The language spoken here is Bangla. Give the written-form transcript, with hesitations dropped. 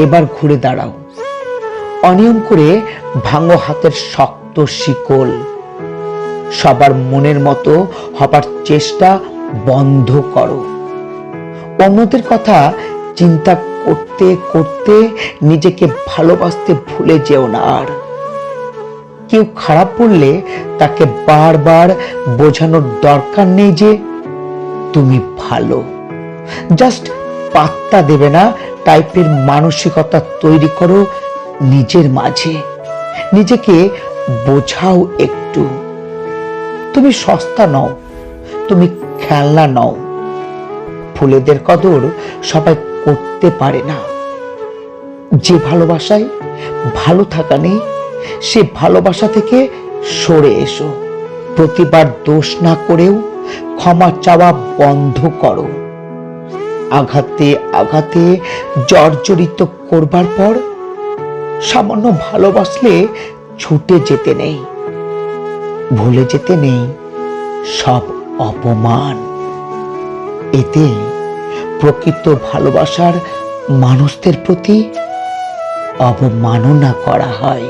এবার ঘুরে দাঁড়াও, অনিয়ম করে ভাঙো হাতের শক্ত শিকল, সবার মনের মতো হবার চেষ্টা বন্ধ করো। অন্যদের কথা চিন্তা করতে করতে নিজেকে ভালোবাসতে ভুলে যেও না। আর কেউ খারাপ বললে তাকে বারবার বোঝানোর দরকার নেই যে তুমি ভালো। জাস্ট পাত্তা দেবে না টাইপের মানসিকতা তৈরি করো নিজের মাঝে। নিজেকে বোঝাও একটু, তুমি সস্তা নও, তুমি খেলনা নও। ফুলেদের কদর সবাই করতে পারে না। যে ভালোবাসায় ভালো থাকা নেই, সে ভালোবাসা থেকে সরে এসো। প্রতিবার দোষ না করেও ক্ষমা চাওয়া বন্ধ করো। আঘাতে আঘাতে জর্জরিত করবার পর সামান্য ভালোবাসলে ছুটে যেতে নেই, ভুলে যেতে নেই সব অপমান। এতে প্রকৃত ভালোবাসার মানুষদের প্রতি অবমাননা করা হয়।